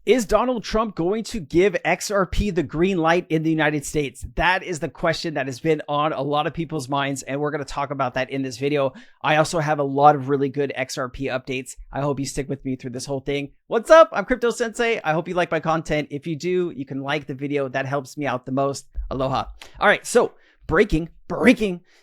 Is Donald Trump going to give XRP the green light in the United States? That is the question that has been on a lot of people's minds, and we're going to talk about that in this video. I also have a lot of really good XRP updates. I hope you stick with me through this whole thing. What's up? I'm Crypto Sensei. I hope you like my content. If you do, you can like the video. That helps me out the most. Aloha. All right, so breaking.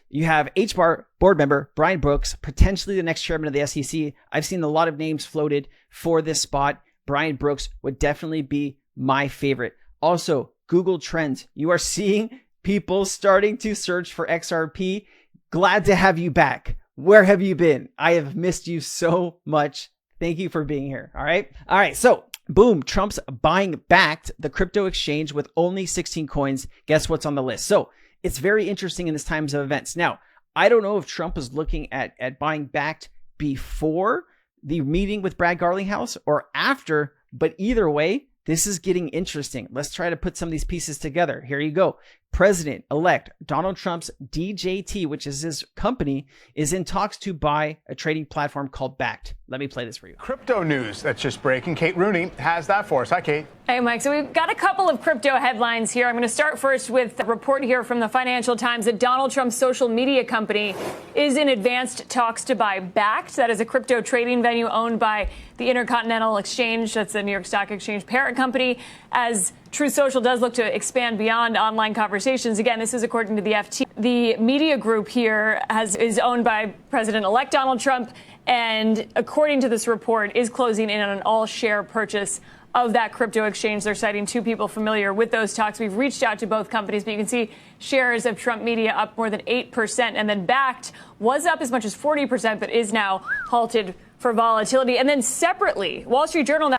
You have HBAR board member Brian Brooks, potentially the next chairman of the SEC. I've seen a lot of names floated for this spot. Brian Brooks would definitely be my favorite. Also, Google Trends. You are seeing people starting to search for XRP. Glad to have you back. Where have you been? I have missed you so much. Thank you for being here. All right. So boom, Trump's buying Bakkt, the crypto exchange with only 16 coins. Guess what's on the list? So it's very interesting in this times of events. Now, I don't know if Trump is looking at buying Bakkt before the meeting with Brad Garlinghouse or after, but either way, this is getting interesting. Let's try to put some of these pieces together. Here you go. President-elect Donald Trump's DJT, which is his company, is in talks to buy a trading platform called Bakkt. Let me play this for you. Crypto news that's just breaking. Kate Rooney has that for us. Hi, Kate. Hey, Mike. So we've got a couple of crypto headlines here. I'm going to start first with a report here from the Financial Times that Donald Trump's social media company is in advanced talks to buy Bakkt. That is a crypto trading venue owned by the Intercontinental Exchange. That's the New York Stock Exchange parent company. As Truth Social does look to expand beyond online conversations. Again, this is according to the FT. The media group here is owned by President-elect Donald Trump, and according to this report, is closing in on an all-share purchase of that crypto exchange. They're citing two people familiar with those talks. We've reached out to both companies, but you can see shares of Trump Media up more than 8%, and then Bakkt was up as much as 40%, but is now halted for volatility. And then separately, Wall Street Journal.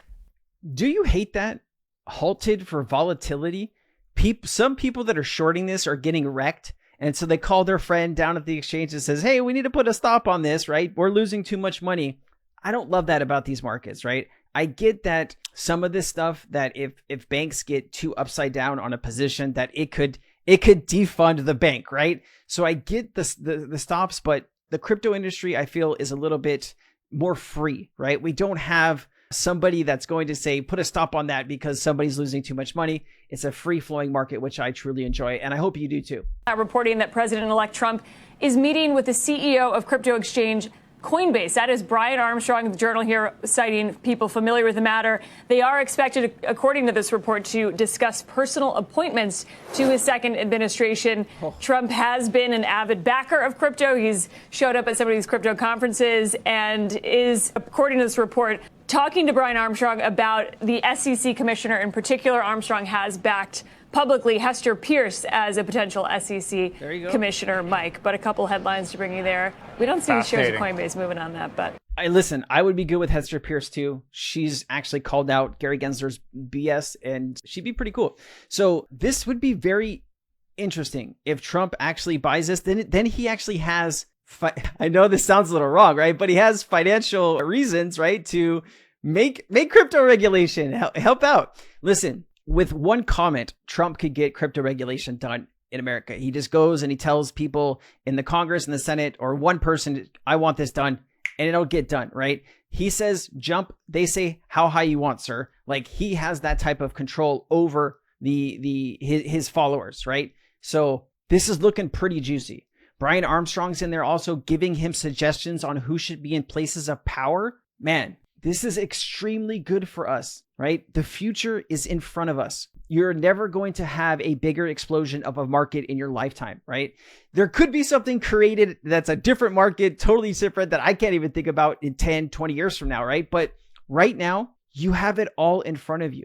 Do you hate that? Halted for volatility? Some people that are shorting this are getting wrecked. And so they call their friend down at the exchange and says, hey, we need to put a stop on this, right? We're losing too much money. I don't love that about these markets, right? I get that some of this stuff that if banks get too upside down on a position that it could defund the bank, right? So I get the stops, but the crypto industry, I feel, is a little bit more free, right? We don't have somebody that's going to say, put a stop on that because somebody's losing too much money. It's a free-flowing market, which I truly enjoy, and I hope you do too. Reporting that President-elect Trump is meeting with the CEO of crypto exchange Coinbase. That is Brian Armstrong, the Journal here, citing people familiar with the matter. They are expected, according to this report, to discuss personal appointments to his second administration. Trump has been an avid backer of crypto. He's showed up at some of these crypto conferences and is, according to this report, talking to Brian Armstrong about the SEC commissioner. In particular, Armstrong has backed publicly Hester Pierce as a potential SEC commissioner, Mike. But a couple headlines to bring you there. We don't see the shares of Coinbase moving on that, but listen, I would be good with Hester Pierce too. She's actually called out Gary Gensler's BS, and she'd be pretty cool. So this would be very interesting if Trump actually buys this. Then he actually has. I know this sounds a little wrong, right? But he has financial reasons, right, to make crypto regulation help out. Listen. With one comment, Trump could get crypto regulation done in America. He just goes and he tells people in the Congress and the Senate, or one person, I want this done, and it'll get done, right? He says, jump. They say, how high you want, sir. Like, he has that type of control over his followers, right? So this is looking pretty juicy. Brian Armstrong's in there also giving him suggestions on who should be in places of power. Man, this is extremely good for us, right? The future is in front of us. You're never going to have a bigger explosion of a market in your lifetime, right? There could be something created that's a different market, totally different, that I can't even think about in 10, 20 years from now, right? But right now, you have it all in front of you.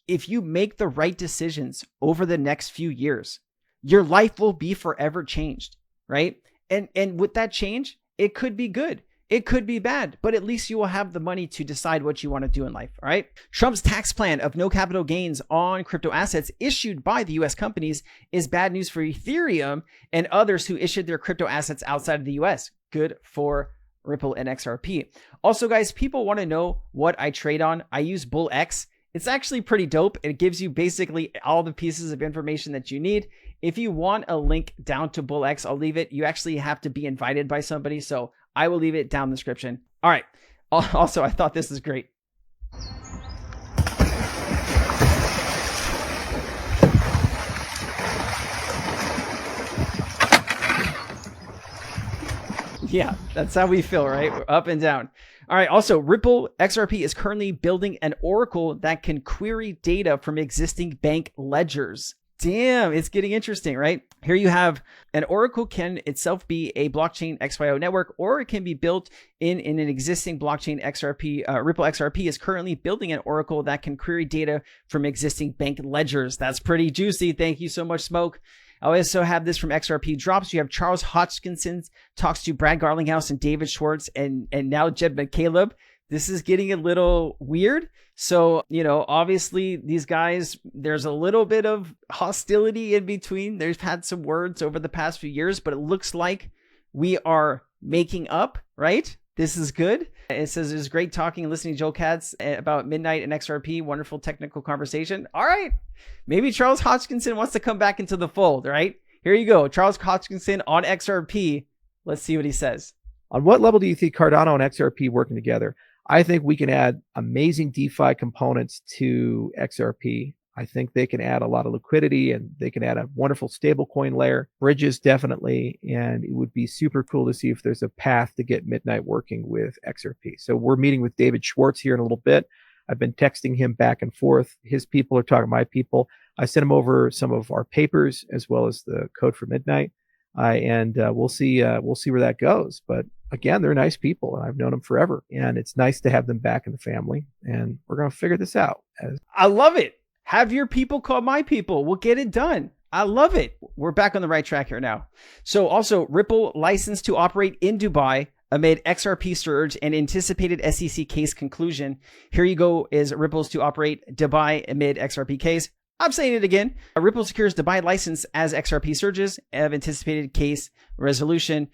If you make the right decisions over the next few years, your life will be forever changed, right? And with that change, it could be good. It could be bad, but at least you will have the money to decide what you want to do in life, all right? Trump's tax plan of no capital gains on crypto assets issued by the U.S. companies is bad news for Ethereum and others who issued their crypto assets outside of the U.S. Good for Ripple and XRP. Also, guys, people want to know what I trade on. I use BullX. It's actually pretty dope. It gives you basically all the pieces of information that you need. If you want a link down to BullX, I'll leave it. You actually have to be invited by somebody, so I will leave it down in the description. All right. Also, I thought this is great. Yeah, that's how we feel, right? We're up and down. All right. Also, Ripple XRP is currently building an oracle that can query data from existing bank ledgers. Damn, it's getting interesting, right? Here you have an oracle can itself be a blockchain XYO network, or it can be built in an existing blockchain. XRP. Ripple XRP is currently building an oracle that can query data from existing bank ledgers. That's pretty juicy. Thank you so much, Smoke. I also have this from XRP Drops. You have Charles Hoskinson talks to Brad Garlinghouse and David Schwartz, and now Jed McCaleb. This is getting a little weird. So, obviously these guys, there's a little bit of hostility in between. They've had some words over the past few years, but it looks like we are making up, right? This is good. It says it was great talking and listening to Joel Katz about Midnight and XRP. Wonderful technical conversation. All right. Maybe Charles Hoskinson wants to come back into the fold, right? Here you go. Charles Hoskinson on XRP. Let's see what he says. On what level do you think Cardano and XRP working together? I think we can add amazing DeFi components to XRP. I think they can add a lot of liquidity, and they can add a wonderful stablecoin layer, bridges definitely, and it would be super cool to see if there's a path to get Midnight working with XRP. So we're meeting with David Schwartz here in a little bit. I've been texting him back and forth. His people are talking to my people. I sent him over some of our papers as well as the code for Midnight, and we'll see where that goes. But again, they're nice people, and I've known them forever, and it's nice to have them back in the family. And we're going to figure this out. I love it. Have your people call my people. We'll get it done. I love it. We're back on the right track here now. So also, Ripple licensed to operate in Dubai amid XRP surge and anticipated SEC case conclusion. Here you go is Ripple's to operate Dubai amid XRP case. I'm saying it again. Ripple secures Dubai license as XRP surges of anticipated case resolution.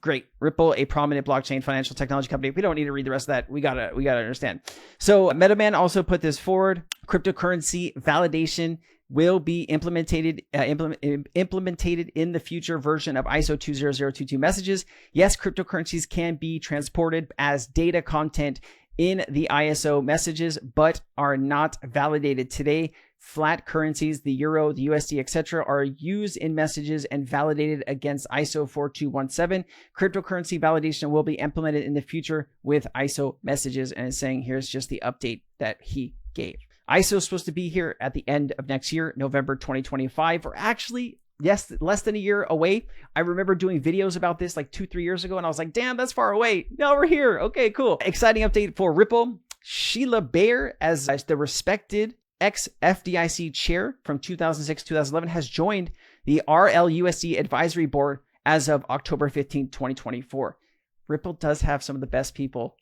Great. Ripple, a prominent blockchain financial technology company. We don't need to read the rest of that. We gotta understand. So MetaMan also put this forward. Cryptocurrency validation will be implemented in the future version of ISO 20022 messages. Yes, cryptocurrencies can be transported as data content in the ISO messages, but are not validated today. Flat currencies, the euro, the USD, etc., are used in messages and validated against ISO 4217. Cryptocurrency validation will be implemented in the future with ISO messages, and it's saying here's just the update that he gave. ISO is supposed to be here at the end of next year, November 2025, or actually, yes, less than a year away. I remember doing videos about this like 2-3 years ago, and I was like, damn, that's far away. Now we're here. Okay, cool. Exciting update for Ripple. Sheila Bair, as the respected ex-FDIC chair from 2006-2011, has joined the RLUSD advisory board as of October 15, 2024. Ripple does have some of the best people.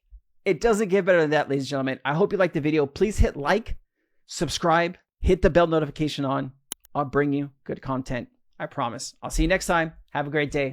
It doesn't get better than that, ladies and gentlemen. I hope you liked the video. Please hit like, subscribe, hit the bell notification on. I'll bring you good content. I promise. I'll see you next time. Have a great day.